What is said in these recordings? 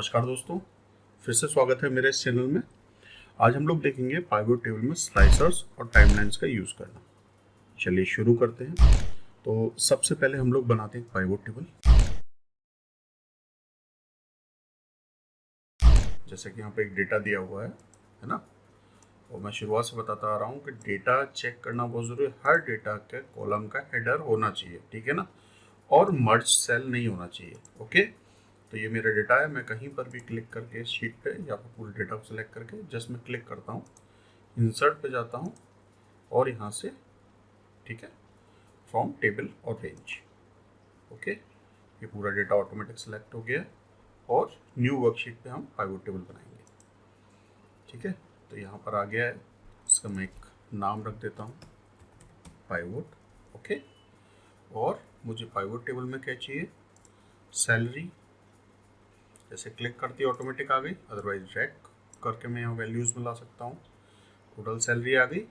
नमस्कार दोस्तों, फिर से स्वागत है मेरे इस चैनल में। आज हम लोग देखेंगे पाइवट टेबल में स्लाइसर्स और टाइमलाइंस का यूज़ करना। चलिए शुरू करते हैं। तो सबसे पहले हम लोग बनाते हैं पाइवट टेबल। जैसे कि यहाँ पे एक डेटा दिया हुआ है ना। और मैं शुरुआत से बताता आ रहा हूँ कि डेटा चेक करना बहुत ज़रूरी है। हर डेटा के कॉलम का हेडर होना चाहिए, ठीक है ना, और मर्ज सेल नहीं होना चाहिए। ओके, तो ये मेरा डेटा है। मैं कहीं पर भी क्लिक करके शीट पे या फिर पूरे डेटा को सिलेक्ट करके जस्ट मैं क्लिक करता हूँ, इंसर्ट पे जाता हूँ और यहाँ से, ठीक है, फ्रॉम टेबल और रेंज। ओके, ये पूरा डेटा ऑटोमेटिक सेलेक्ट हो गया और न्यू वर्कशीट पे हम पाइवट टेबल बनाएंगे। ठीक है, तो यहाँ पर आ गया है। इसका मैं एक नाम रख देता हूँ, पाइवट। ओके, और मुझे पाइवट टेबल में क्या चाहिए, सैलरी। जैसे क्लिक करती ऑटोमेटिक आ गई, अदरवाइज ड्रैग करके मैं यहाँ वैल्यूज़ में ला सकता हूँ। टोटल सैलरी आ गई।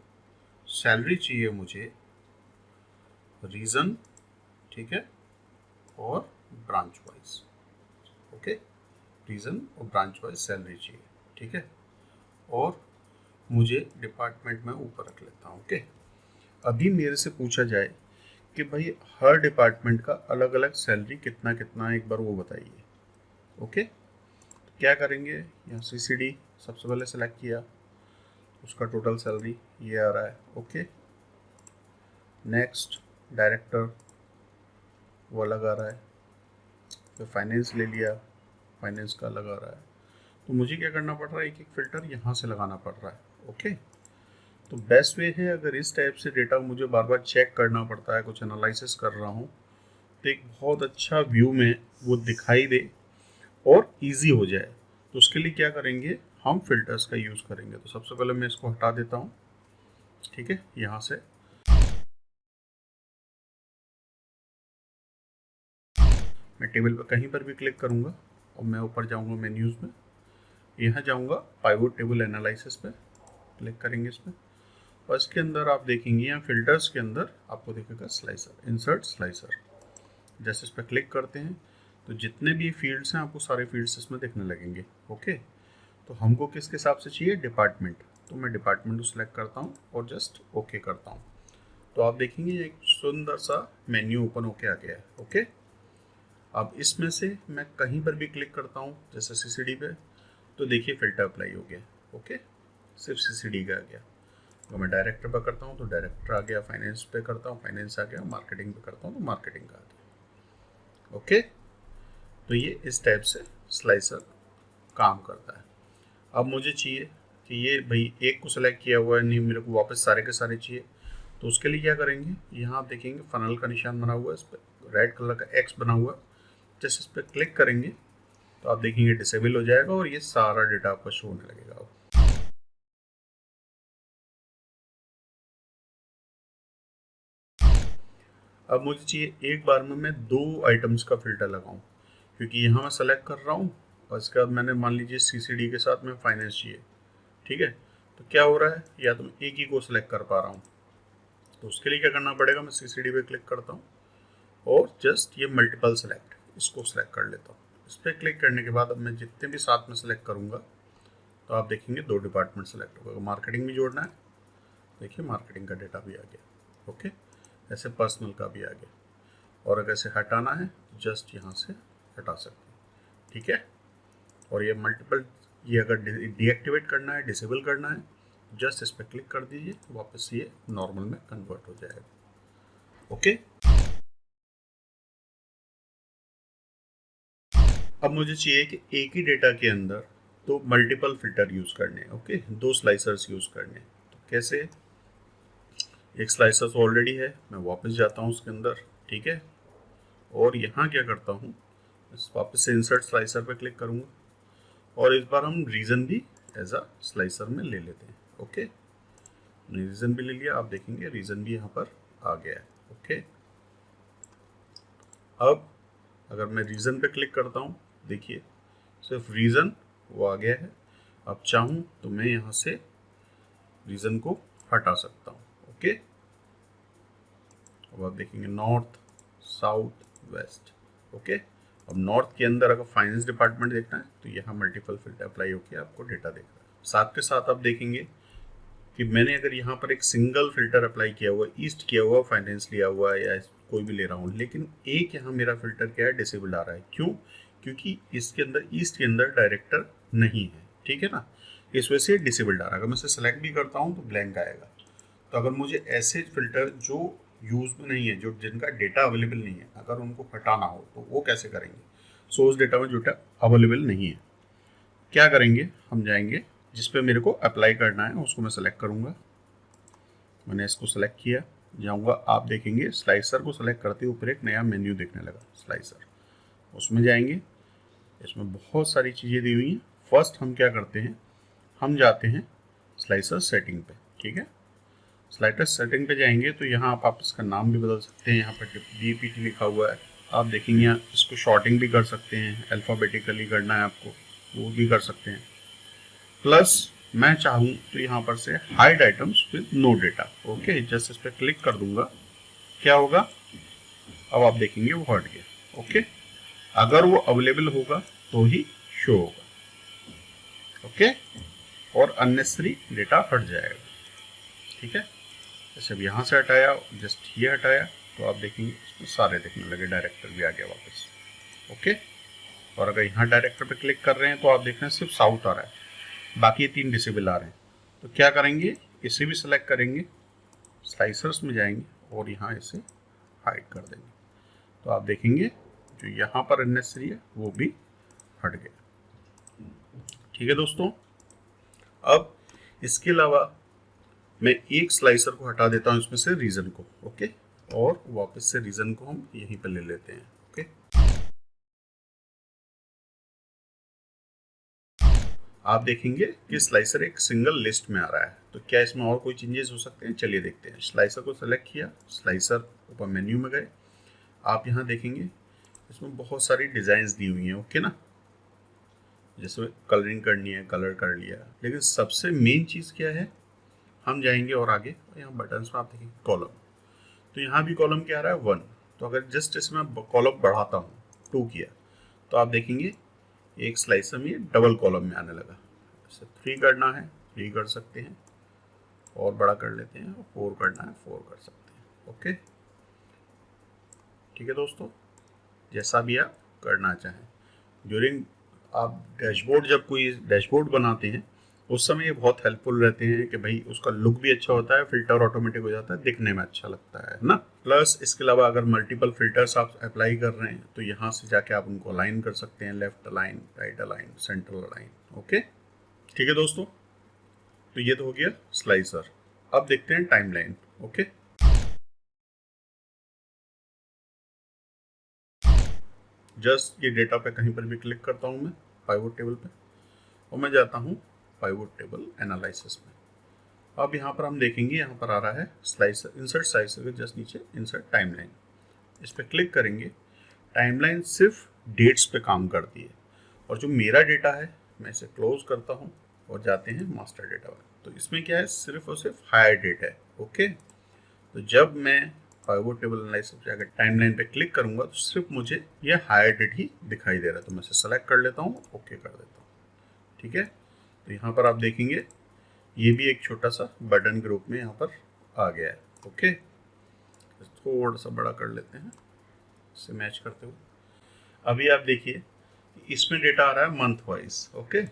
सैलरी चाहिए मुझे रीज़न, ठीक है, और ब्रांच वाइज। ओके, रीज़न और ब्रांच वाइज सैलरी चाहिए, ठीक है। और मुझे डिपार्टमेंट में ऊपर रख लेता हूँ। ओके, अभी मेरे से पूछा जाए कि भाई हर डिपार्टमेंट का अलग अलग सैलरी कितना कितना है, एक बार वो बताइए। ओके, तो क्या करेंगे, यहाँ CCD सबसे पहले सेलेक्ट किया, उसका टोटल सैलरी ये आ रहा है। ओके, नेक्स्ट डायरेक्टर वो अलग आ रहा है। फिर फाइनेंस ले लिया, फाइनेंस का अलग आ रहा है। तो मुझे क्या करना पड़ रहा है, एक एक फिल्टर यहाँ से लगाना पड़ रहा है। ओके, तो बेस्ट वे है, अगर इस टाइप से डेटा मुझे बार बार चेक करना पड़ता है, कुछ एनालिसिस कर रहा हूँ, तो एक बहुत अच्छा व्यू में वो दिखाई दे और इजी हो जाए। तो उसके लिए क्या करेंगे, हम फिल्टर्स का यूज़ करेंगे। तो सबसे पहले मैं इसको हटा देता हूँ, ठीक है। यहाँ से मैं टेबल पर कहीं पर भी क्लिक करूँगा और मैं ऊपर जाऊँगा मेन्यूज़ में, यहाँ जाऊँगा पाइवट टेबल एनालिसिस पे, क्लिक करेंगे इसमें, और इसके अंदर आप देखेंगे यहाँ फिल्टर्स के अंदर आपको दिखेगा स्लाइसर, इंसर्ट स्लाइसर। जैसे इस पर क्लिक करते हैं तो जितने भी फील्ड्स हैं आपको सारे फील्ड्स इसमें दिखने लगेंगे। ओके, तो हमको किसके हिसाब से चाहिए, डिपार्टमेंट। तो मैं डिपार्टमेंट को सिलेक्ट करता हूँ और जस्ट ओके करता हूँ। तो आप देखेंगे एक सुंदर सा मेन्यू ओपन होके आ गया है। ओके, अब इसमें से मैं कहीं पर भी क्लिक करता हूँ, जैसे CCD पे, तो देखिए फिल्टर अप्लाई हो गया। ओके, सिर्फ CCD का आ गया। अगर मैं डायरेक्टर पर करता हूँ तो डायरेक्टर आ गया, फाइनेंस पे करता हूँ फाइनेंस आ गया, मार्केटिंग पे करता हूँ तो मार्केटिंग का आ गया। ओके, तो ये इस टाइप से स्लाइसर काम करता है। अब मुझे चाहिए कि ये भाई एक को सेलेक्ट किया हुआ है, नहीं मेरे को वापस सारे के सारे चाहिए। तो उसके लिए क्या करेंगे, यहाँ आप देखेंगे फनल का निशान बना हुआ है, इस पर रेड कलर का X बना हुआ है। जैसे इस पर क्लिक करेंगे तो आप देखेंगे डिसेबल हो जाएगा और ये सारा डेटा आपका शो होने लगेगा। अब मुझे चाहिए एक बार में मैं 2 आइटम्स का फिल्टर लगाऊं, क्योंकि यहाँ मैं सेलेक्ट कर रहा हूँ और इसके बाद मैंने मान लीजिए CCD के साथ में फाइनेंस चाहिए, ठीक है। तो क्या हो रहा है, या तो मैं एक ही को सिलेक्ट कर पा रहा हूँ। तो उसके लिए क्या करना पड़ेगा, मैं CCD पे क्लिक करता हूँ और जस्ट ये मल्टीपल सेलेक्ट, इसको सिलेक्ट कर लेता हूँ। इस पर क्लिक करने के बाद अब मैं जितने भी साथ में सेलेक्ट करूँगा तो आप देखेंगे 2 डिपार्टमेंट सेलेक्ट होगा। मार्केटिंग भी जोड़ना है, देखिए मार्केटिंग का डेटा भी आ गया। ओके, ऐसे पर्सनल का भी आ गया। और अगर इसे हटाना है तो जस्ट यहाँ से हटा सकते हैं, ठीक है। और ये मल्टीपल, ये अगर डीएक्टिवेट करना है, डिसेबल करना है, जस्ट इस पर क्लिक कर दीजिए, वापस ये नॉर्मल में कन्वर्ट हो जाएगा। ओके, अब मुझे चाहिए कि एक ही डेटा के अंदर तो मल्टीपल फिल्टर यूज़ करने हैं। ओके, 2 स्लाइसर्स यूज़ करने हैं। तो कैसे, एक स्लाइसर ऑलरेडी है, मैं वापस जाता हूँ उसके अंदर, ठीक है। और यहाँ क्या करता हूँ, वापस से इंसर्ट स्लाइसर पे क्लिक करूँगा और इस बार हम रीजन भी एज अ स्लाइसर में ले लेते हैं। ओके, रीजन भी ले लिया, आप देखेंगे रीजन भी यहाँ पर आ गया है। ओके, अब अगर मैं रीजन पे क्लिक करता हूँ, देखिए सिर्फ रीजन वो आ गया है। अब चाहूँ तो मैं यहाँ से रीजन को हटा सकता हूँ। ओके, अब आप देखेंगे नॉर्थ, साउथ, वेस्ट। ओके, अब नॉर्थ के अंदर अगर फाइनेंस डिपार्टमेंट देखना है तो यहाँ मल्टीपल फिल्टर अप्लाई होकर आपको डेटा देख रहा है। साथ के साथ आप देखेंगे कि मैंने अगर यहाँ पर एक सिंगल फिल्टर अप्लाई किया हुआ, ईस्ट किया हुआ, फाइनेंस लिया हुआ या कोई भी ले रहा हूँ, लेकिन एक यहाँ मेरा फिल्टर क्या है, डिसेबल आ रहा है। क्यों? क्योंकि इसके अंदर ईस्ट के अंदर डायरेक्टर नहीं है, ठीक है ना, इस वजह से डिसेबल्ड आ रहा है। अगर मैं इसे सेलेक्ट भी करता हूँ तो ब्लैंक आएगा। तो अगर मुझे ऐसे फिल्टर जो यूज में नहीं है, जो जिनका डेटा अवेलेबल नहीं है, अगर उनको हटाना हो तो वो कैसे करेंगे? सोर्स डेटा में जो डेटा अवेलेबल नहीं है, क्या करेंगे, हम जाएंगे जिस पे मेरे को अप्लाई करना है उसको मैं सेलेक्ट करूंगा। मैंने इसको सेलेक्ट किया, जाऊंगा, आप देखेंगे स्लाइसर को सेलेक्ट करते ऊपर एक नया मेन्यू दिखने लगा, स्लाइसर, उसमें जाएंगे। इसमें बहुत सारी चीज़ें दी हुई हैं। फर्स्ट हम क्या करते हैं, हम जाते हैं स्लाइसर सेटिंग पे, ठीक है। स्लाइसर सेटिंग पे जाएंगे तो यहाँ आप इसका नाम भी बदल सकते हैं। यहाँ पर DPT लिखा हुआ है, आप देखेंगे यहाँ इसको शॉर्टिंग भी कर सकते हैं, अल्फ़ाबेटिकली करना है आपको वो भी कर सकते हैं। प्लस मैं चाहूँ तो यहाँ पर से hide items with no data, okay, just इस पर क्लिक कर दूंगा, क्या होगा, अब आप देखेंगे वो हट गया, ओके। अगर वो अवेलेबल होगा तो ही शो होगा, ओके, और अननेसेसरी डेटा हट जाएगा, ठीक है। जैसे अब यहाँ से हटाया, जस्ट ये हटाया, तो आप देखेंगे इसमें सारे दिखने लगे, डायरेक्टर भी आ गया वापस, ओके। और अगर यहाँ डायरेक्टर पे क्लिक कर रहे हैं तो आप देख रहे हैं सिर्फ साउथ आ रहा है, बाकी 3 डिसेबल आ रहे हैं। तो क्या करेंगे, इसे भी सिलेक्ट करेंगे, स्लाइसर्स में जाएंगे और यहाँ इसे हाइड कर देंगे। तो आप देखेंगे जो यहाँ पर अननेसेसरी है वो भी हट गया, ठीक है दोस्तों। अब इसके अलावा मैं एक स्लाइसर को हटा देता हूँ इसमें से, रीजन को, ओके, और वापस से रीजन को हम यहीं पर ले लेते हैं, ओके। आप देखेंगे कि स्लाइसर एक सिंगल लिस्ट में आ रहा है। तो क्या इसमें और कोई चेंजेस हो सकते हैं? चलिए देखते हैं। स्लाइसर को सेलेक्ट किया, स्लाइसर ऊपर मेन्यू में गए, आप यहाँ देखेंगे इसमें बहुत सारी डिजाइन्स दी हुई हैं, ओके ना। जैसे कलरिंग करनी है, कलर कर लिया, लेकिन सबसे मेन चीज़ क्या है, हम जाएंगे और आगे यहाँ बटन्स में आप देखेंगे कॉलम। तो यहाँ भी कॉलम क्या आ रहा है, 1। तो अगर जस्ट इसमें कॉलम बढ़ाता हूँ, 2 किया, तो आप देखेंगे एक स्लाइसर में डबल कॉलम में आने लगा। जैसे 3 करना है 3 कर सकते हैं, और बड़ा कर लेते हैं, 4 करना है 4 कर सकते हैं, ओके, ठीक है दोस्तों, जैसा भी आप करना चाहें। ड्यूरिंग आप डैशबोर्ड, जब कोई डैशबोर्ड बनाते हैं उस समय ये बहुत हेल्पफुल रहते हैं कि भाई उसका लुक भी अच्छा होता है, फिल्टर ऑटोमेटिक हो जाता है, दिखने में अच्छा लगता है ना। प्लस इसके अलावा अगर मल्टीपल फिल्टर्स आप अप्लाई कर रहे हैं तो यहाँ से जाके आप उनको अलाइन कर सकते हैं, left align, right align, central align, okay, ठीक है दोस्तों। तो ये तो हो गया स्लाइसर। अब देखते हैं टाइमलाइन, ओके। जस्ट ये डेटा पे कहीं पर भी क्लिक करता हूँ मैं पाइवोट टेबल पे, और मैं जाता हूँ पाइवोट टेबल एनालिसिस में। अब यहाँ पर हम देखेंगे, यहाँ पर आ रहा है स्लाइसर, इंसर्ट स्लाइसर के जस्ट नीचे इंसर्ट टाइमलाइन, इस पर क्लिक करेंगे। टाइमलाइन सिर्फ डेट्स पे काम करती है, और जो मेरा डेटा है मैं इसे क्लोज करता हूँ और जाते हैं मास्टर डेटा में। तो इसमें क्या है, सिर्फ और सिर्फ हायर डेट है, ओके। तो जब मैं पाइवोट टेबल एनालिसिस पे जाकर टाइमलाइन पे क्लिक करूंगा तो सिर्फ मुझे यह हायर डेट ही दिखाई दे रहा है। तो मैं इसे सेलेक्ट कर लेता हूँ, ओके कर देता हूँ, ठीक है। तो यहाँ पर आप देखेंगे ये भी एक छोटा सा बटन के रूप में यहाँ पर आ गया है, ओके। थोड़ा सा बड़ा कर लेते हैं इससे मैच करते हुए। अभी आप देखिए इसमें डेटा आ रहा है मंथ वाइज, ओके।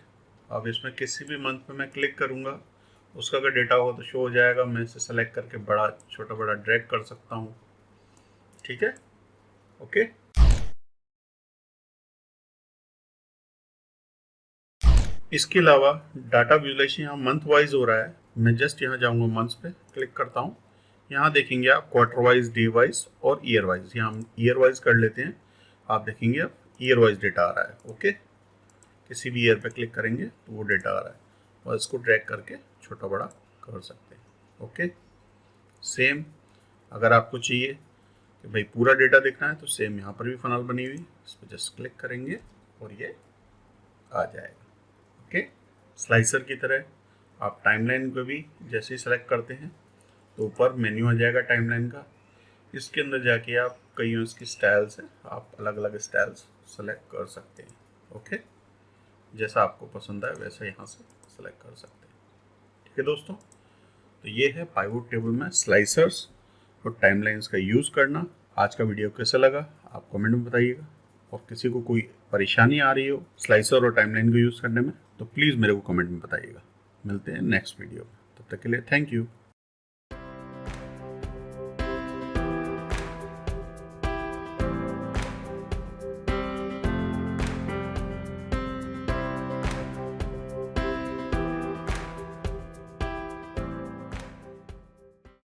अब इसमें किसी भी मंथ पे मैं क्लिक करूंगा, उसका अगर डेटा हो तो शो हो जाएगा। मैं इसे सेलेक्ट करके बड़ा छोटा बड़ा ड्रैग कर सकता हूँ, ठीक है, ओके। इसके अलावा डाटा विजुलाइजेशन यहाँ मंथ वाइज हो रहा है। मैं जस्ट यहाँ जाऊँगा, मंथ्स पे क्लिक करता हूँ। यहाँ देखेंगे आप क्वार्टर वाइज, डे वाइज और ईयर वाइज। यहाँ हम ईयर वाइज कर लेते हैं। आप देखेंगे अब ईयर वाइज डेटा आ रहा है, ओके। किसी भी ईयर पे क्लिक करेंगे तो वो डेटा आ रहा है, और इसको ड्रैग करके छोटा बड़ा कर सकते हैं, ओके। सेम अगर आपको चाहिए कि भाई पूरा डेटा देखना है तो सेम यहाँ पर भी फनल बनी हुई, इस पर जस्ट क्लिक करेंगे और ये आ जाएगा, ओके। स्लाइसर की तरह आप टाइमलाइन को भी जैसे ही सेलेक्ट करते हैं तो ऊपर मेन्यू आ जाएगा टाइमलाइन का। इसके अंदर जाके आप कई इसकी स्टाइल्स हैं, आप अलग अलग स्टाइल्स सेलेक्ट कर सकते हैं। ओके, जैसा आपको पसंद आए वैसा यहाँ से सेलेक्ट कर सकते हैं। ठीक है दोस्तों, तो ये है पाइवोट टेबल में स्लाइसर्स और टाइमलाइंस का यूज़ करना। आज का वीडियो कैसा लगा आप कमेंट में बताइएगा, और किसी को कोई परेशानी आ रही हो स्लाइसर और टाइमलाइन को यूज़ करने में तो प्लीज़ मेरे को कमेंट में बताइएगा। मिलते हैं नेक्स्ट वीडियो में, तब तक के लिए थैंक यू।